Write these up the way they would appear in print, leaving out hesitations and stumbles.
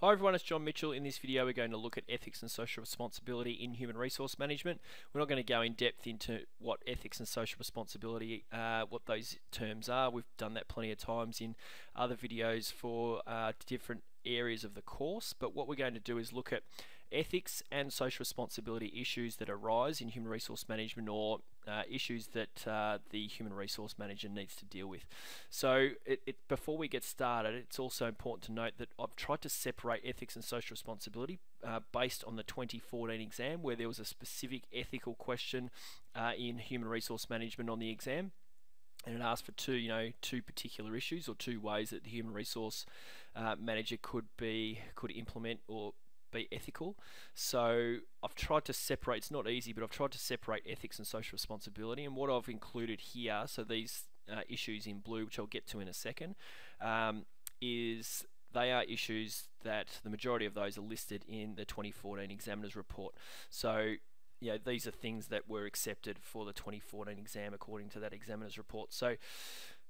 Hi everyone, it's John Mitchell. In this video we're going to look at ethics and social responsibility in human resource management. We're not going to go in depth into what ethics and social responsibility, what those terms are. We've done that plenty of times in other videos for different areas of the course, but what we're going to do is look at ethics and social responsibility issues that arise in human resource management, or issues that the human resource manager needs to deal with. So before we get started, it's also important to note that I've tried to separate ethics and social responsibility based on the 2014 exam, where there was a specific ethical question in human resource management on the exam. And it asked for two particular issues, or two ways that the human resource manager could implement or be ethical. So I've tried to separate, it's not easy, but I've tried to separate ethics and social responsibility. And what I've included here, so these issues in blue, which I'll get to in a second, is they are issues that the majority of those are listed in the 2014 examiner's report. So these are things that were accepted for the 2014 exam according to that examiner's report. So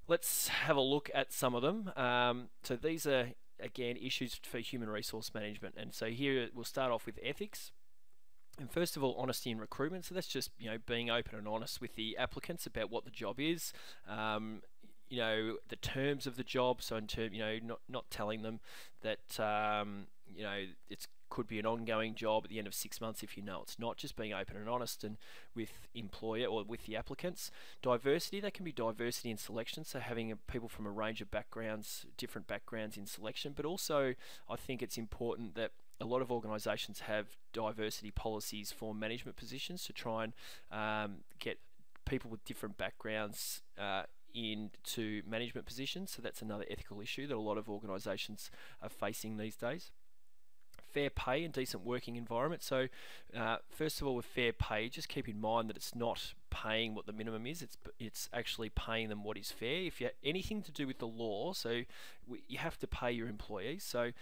let's have a look at some of them. So these are, again, issues for human resource management. And so here we'll start off with ethics. And first of all, honesty in recruitment. So that's just being open and honest with the applicants about what the job is. The terms of the job. So in term, not telling them that it's could be an ongoing job at the end of 6 months if it's not. Just being open and honest and with employer or with the applicants. Diversity, that can be diversity in selection, so having people from a range of backgrounds, different backgrounds in selection. But also I think it's important that a lot of organisations have diversity policies for management positions to try and get people with different backgrounds into management positions. So that's another ethical issue that a lot of organisations are facing these days. Fair pay and decent working environment. So first of all, with fair pay, just keep in mind that it's not paying what the minimum is, it's actually paying them what is fair. If you have anything to do with the law, so you have to pay your employees. So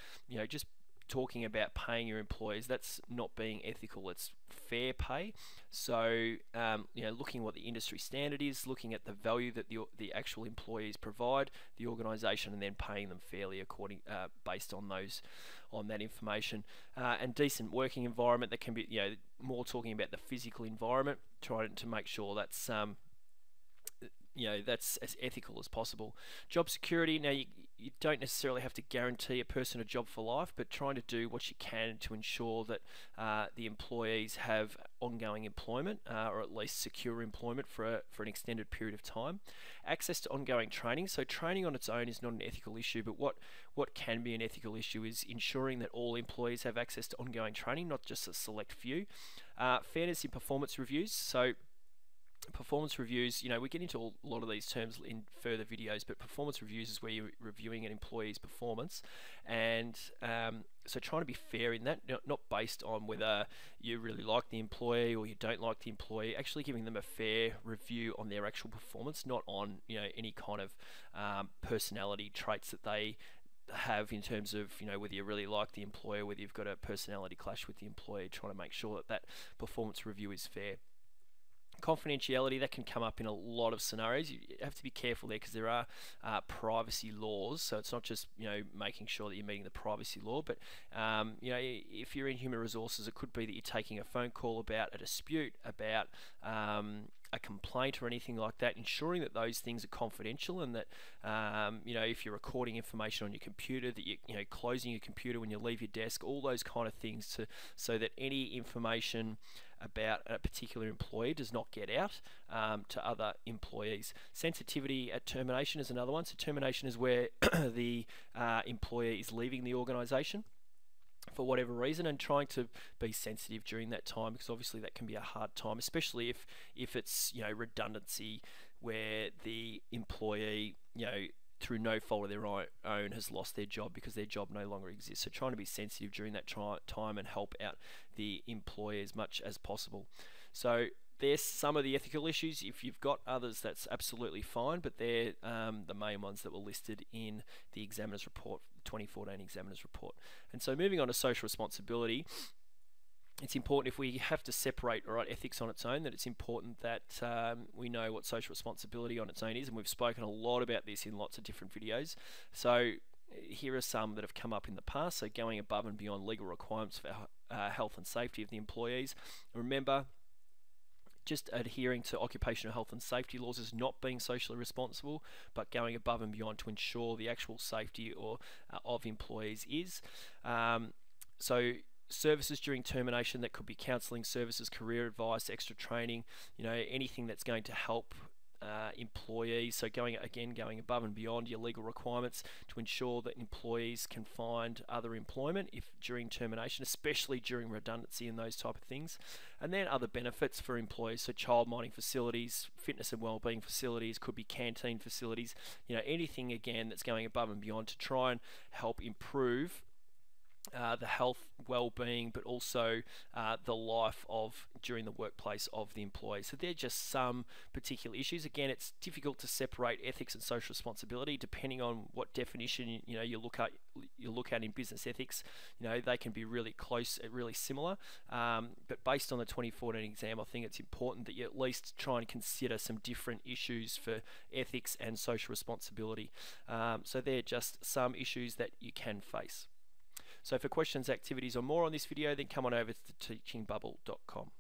just talking about paying your employees, that's not being ethical, it's fair pay. So looking what the industry standard is, looking at the value that the actual employees provide the organisation, and then paying them fairly based on that information. And decent working environment, that can be more talking about the physical environment, trying to make sure that's that's as ethical as possible. Job security, now you don't necessarily have to guarantee a person a job for life, but trying to do what you can to ensure that the employees have ongoing employment, or at least secure employment for an extended period of time. Access to ongoing training, so training on its own is not an ethical issue, but what can be an ethical issue is ensuring that all employees have access to ongoing training, not just a select few. Fairness in performance reviews, so performance reviews, we get into a lot of these terms in further videos, but performance reviews is where you're reviewing an employee's performance, and so trying to be fair in that, not based on whether you really like the employee or you don't like the employee, actually giving them a fair review on their actual performance, not on any kind of personality traits that they have in terms of whether you really like the employer, whether you've got a personality clash with the employee, trying to make sure that performance review is fair. Confidentiality, that can come up in a lot of scenarios. You have to be careful there because there are privacy laws, so it's not just making sure that you're meeting the privacy law, but if you're in human resources, it could be that you're taking a phone call about a dispute, about a complaint or anything like that, ensuring that those things are confidential, and that if you're recording information on your computer, that you're closing your computer when you leave your desk, all those kind of things, so that any information about a particular employee does not get out to other employees. Sensitivity at termination is another one. So termination is where the employee is leaving the organisation for whatever reason, and trying to be sensitive during that time, because obviously that can be a hard time, especially if it's redundancy, where the employee through no fault of their own has lost their job because their job no longer exists. So trying to be sensitive during that time and help out the employee as much as possible. So there's some of the ethical issues. If you've got others, that's absolutely fine, but they're the main ones that were listed in the examiner's report, 2014 examiner's report. And so moving on to social responsibility, it's important, if we have to separate ethics on its own, that it's important that we know what social responsibility on its own is, and we've spoken a lot about this in lots of different videos. So here are some that have come up in the past. So going above and beyond legal requirements for health and safety of the employees. Remember, just adhering to occupational health and safety laws is not being socially responsible, but going above and beyond to ensure the actual safety of employees is. So services during termination, that could be counselling services, career advice, extra training, anything that's going to help employees. So going above and beyond your legal requirements to ensure that employees can find other employment if during termination, especially during redundancy and those type of things. And then other benefits for employees, so childminding facilities, fitness and wellbeing facilities, could be canteen facilities, anything again that's going above and beyond to try and help improve the health, well-being, but also the life during the workplace of the employee. So they're just some particular issues. Again, it's difficult to separate ethics and social responsibility depending on what definition you look at in business ethics. They can be really close, really similar. But based on the 2014 exam, I think it's important that you at least try and consider some different issues for ethics and social responsibility. So they're just some issues that you can face. So for questions, activities, or more on this video, then come on over to teachingbubble.com.